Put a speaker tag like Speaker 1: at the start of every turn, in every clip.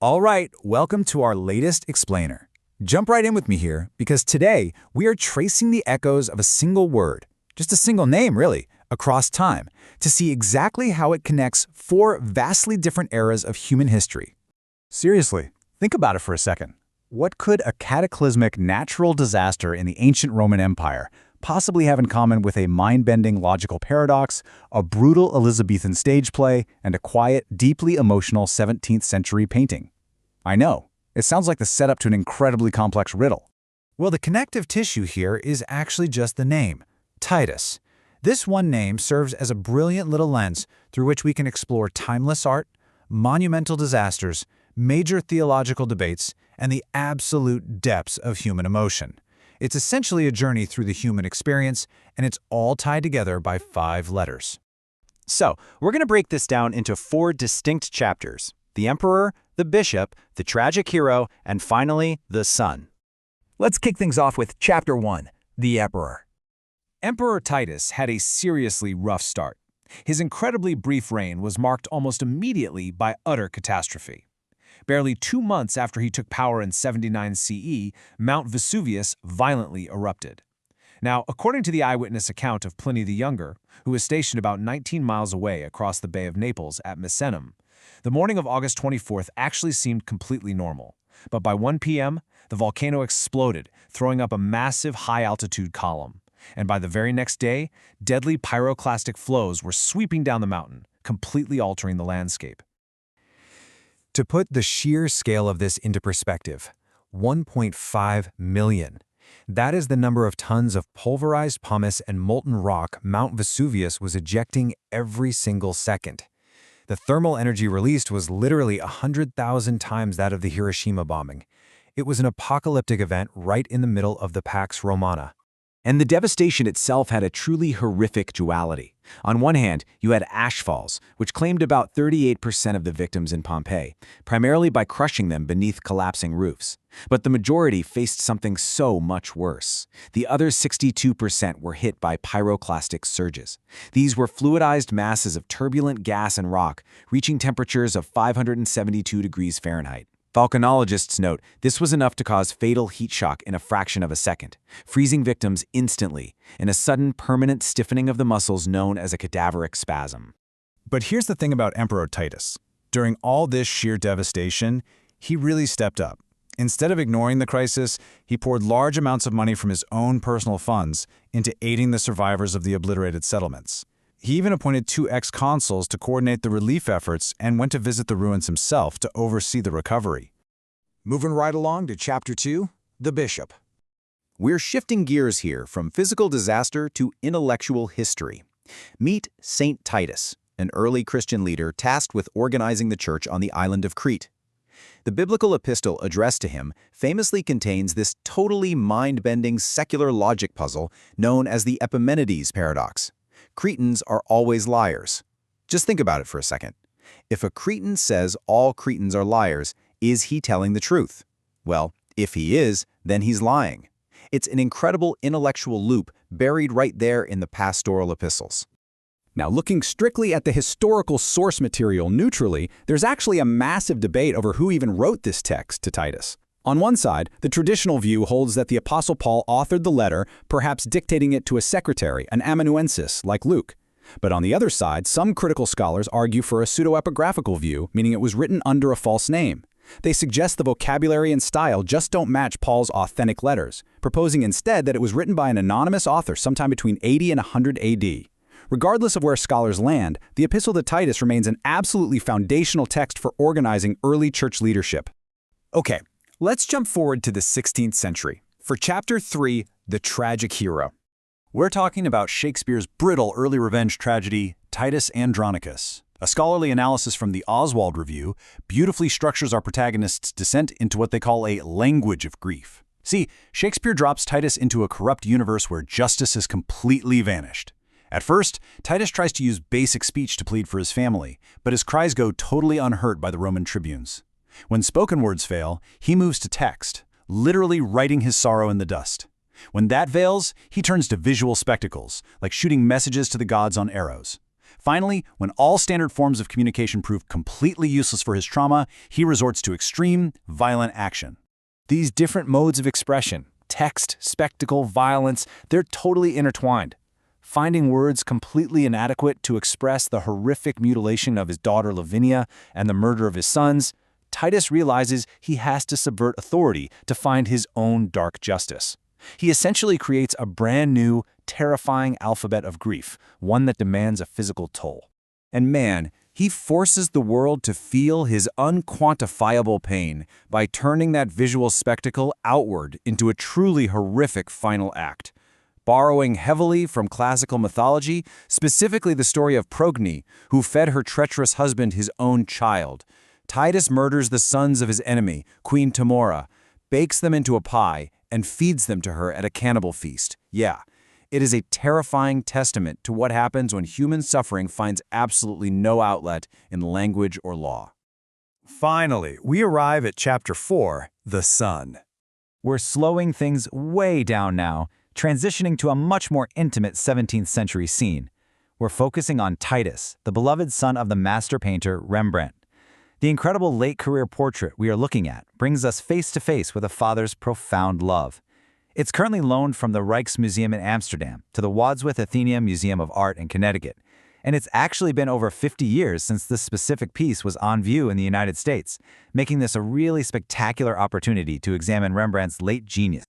Speaker 1: All right, welcome to our latest explainer. Jump right in with me here, because today we are tracing the echoes of a single word, just a single name really, across time, to see exactly how it connects four vastly different eras of human history. Seriously, think about it for a second. What could a cataclysmic natural disaster in the ancient Roman Empire possibly have in common with a mind-bending logical paradox, a brutal Elizabethan stage play, and a quiet, deeply emotional 17th century painting? I know, it sounds like the setup to an incredibly complex riddle. Well, the connective tissue here is actually just the name, Titus. This one name serves as a brilliant little lens through which we can explore timeless art, monumental disasters, major theological debates, and the absolute depths of human emotion. It's essentially a journey through the human experience, and it's all tied together by 5 letters.
Speaker 2: So, we're going to break this down into 4 distinct chapters: the emperor, the bishop, the tragic hero, and finally, the son.
Speaker 3: Let's kick things off with Chapter 1, the Emperor.
Speaker 1: Emperor Titus had a seriously rough start. His incredibly brief reign was marked almost immediately by utter catastrophe. Barely 2 months after he took power in 79 CE, Mount Vesuvius violently erupted. Now, according to the eyewitness account of Pliny the Younger, who was stationed about 19 miles away across the Bay of Naples at Misenum, the morning of August 24th actually seemed completely normal. But by 1 p.m., the volcano exploded, throwing up a massive high-altitude column. And by the very next day, deadly pyroclastic flows were sweeping down the mountain, completely altering the landscape. To put the sheer scale of this into perspective, 1.5 million. That is the number of tons of pulverized pumice and molten rock Mount Vesuvius was ejecting every single second. The thermal energy released was literally 100,000 times that of the Hiroshima bombing. It was an apocalyptic event right in the middle of the Pax Romana.
Speaker 2: And the devastation itself had a truly horrific duality. On one hand, you had ashfalls, which claimed about 38% of the victims in Pompeii, primarily by crushing them beneath collapsing roofs. But the majority faced something so much worse. The other 62% were hit by pyroclastic surges. These were fluidized masses of turbulent gas and rock, reaching temperatures of 572 degrees Fahrenheit. Volcanologists note this was enough to cause fatal heat shock in a fraction of a second, freezing victims instantly, in a sudden permanent stiffening of the muscles known as a cadaveric spasm.
Speaker 1: But here's the thing about Emperor Titus. During all this sheer devastation, he really stepped up. Instead of ignoring the crisis, he poured large amounts of money from his own personal funds into aiding the survivors of the obliterated settlements. He even appointed 2 ex-consuls to coordinate the relief efforts and went to visit the ruins himself to oversee the recovery. Moving right along to Chapter 2, the Bishop.
Speaker 2: We're shifting gears here from physical disaster to intellectual history. Meet Saint Titus, an early Christian leader tasked with organizing the church on the island of Crete. The biblical epistle addressed to him famously contains this totally mind-bending secular logic puzzle known as the Epimenides paradox. Cretans are always liars. Just think about it for a second. If a Cretan says all Cretans are liars, is he telling the truth? Well, if he is, then he's lying. It's an incredible intellectual loop buried right there in the pastoral epistles.
Speaker 4: Now, looking strictly at the historical source material neutrally, there's actually a massive debate over who even wrote this text to Titus. On one side, the traditional view holds that the Apostle Paul authored the letter, perhaps dictating it to a secretary, an amanuensis, like Luke. But on the other side, some critical scholars argue for a pseudepigraphical view, meaning it was written under a false name. They suggest the vocabulary and style just don't match Paul's authentic letters, proposing instead that it was written by an anonymous author sometime between 80 and 100 AD. Regardless of where scholars land, the Epistle to Titus remains an absolutely foundational text for organizing early church leadership.
Speaker 1: Okay. Let's jump forward to the 16th century. For Chapter 3, the tragic hero.
Speaker 5: We're talking about Shakespeare's brittle early revenge tragedy, Titus Andronicus. A scholarly analysis from the Oswald Review beautifully structures our protagonist's descent into what they call a language of grief. See, Shakespeare drops Titus into a corrupt universe where justice has completely vanished. At first, Titus tries to use basic speech to plead for his family, but his cries go totally unheard by the Roman tribunes. When spoken words fail, he moves to text, literally writing his sorrow in the dust. When that fails, he turns to visual spectacles, like shooting messages to the gods on arrows. Finally, when all standard forms of communication prove completely useless for his trauma, he resorts to extreme, violent action.
Speaker 1: These different modes of expression, text, spectacle, violence, they're totally intertwined. Finding words completely inadequate to express the horrific mutilation of his daughter Lavinia and the murder of his sons, Titus realizes he has to subvert authority to find his own dark justice. He essentially creates a brand new, terrifying alphabet of grief, one that demands a physical toll. And man, he forces the world to feel his unquantifiable pain by turning that visual spectacle outward into a truly horrific final act. Borrowing heavily from classical mythology, specifically the story of Progny, who fed her treacherous husband his own child, Titus murders the sons of his enemy, Queen Tamora, bakes them into a pie, and feeds them to her at a cannibal feast. Yeah, it is a terrifying testament to what happens when human suffering finds absolutely no outlet in language or law.
Speaker 5: Finally, we arrive at Chapter 4, The Son.
Speaker 3: We're slowing things way down now, transitioning to a much more intimate 17th century scene. We're focusing on Titus, the beloved son of the master painter Rembrandt. The incredible late-career portrait we are looking at brings us face-to-face with a father's profound love. It's currently loaned from the Rijksmuseum in Amsterdam to the Wadsworth Atheneum Museum of Art in Connecticut, and it's actually been over 50 years since this specific piece was on view in the United States, making this a really spectacular opportunity to examine Rembrandt's late genius.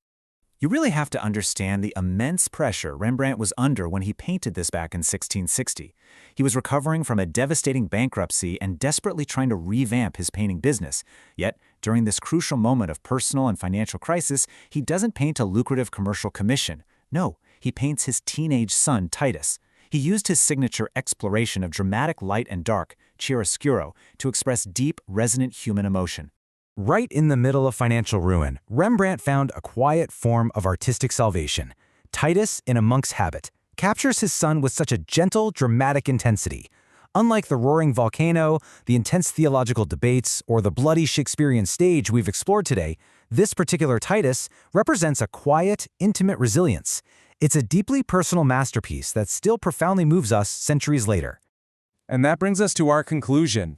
Speaker 1: You really have to understand the immense pressure Rembrandt was under when he painted this back in 1660. He was recovering from a devastating bankruptcy and desperately trying to revamp his painting business. Yet, during this crucial moment of personal and financial crisis, he doesn't paint a lucrative commercial commission. No, he paints his teenage son, Titus. He used his signature exploration of dramatic light and dark, chiaroscuro, to express deep, resonant human emotion.
Speaker 3: Right in the middle of financial ruin, Rembrandt found a quiet form of artistic salvation. Titus, in a monk's habit, captures his son with such a gentle, dramatic intensity. Unlike the roaring volcano, the intense theological debates, or the bloody Shakespearean stage we've explored today, this particular Titus represents a quiet, intimate resilience. It's a deeply personal masterpiece that still profoundly moves us centuries later.
Speaker 1: And that brings us to our conclusion.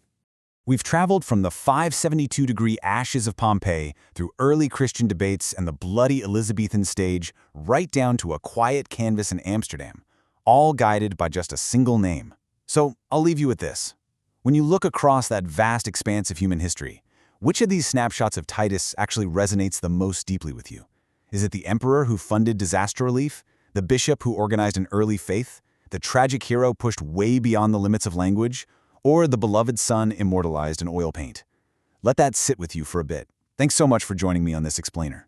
Speaker 5: We've traveled from the 572-degree ashes of Pompeii through early Christian debates and the bloody Elizabethan stage right down to a quiet canvas in Amsterdam, all guided by just a single name. So I'll leave you with this. When you look across that vast expanse of human history, which of these snapshots of Titus actually resonates the most deeply with you? Is it the emperor who funded disaster relief? The bishop who organized an early faith? The tragic hero pushed way beyond the limits of language? Or the beloved son immortalized in oil paint? Let that sit with you for a bit. Thanks so much for joining me on this explainer.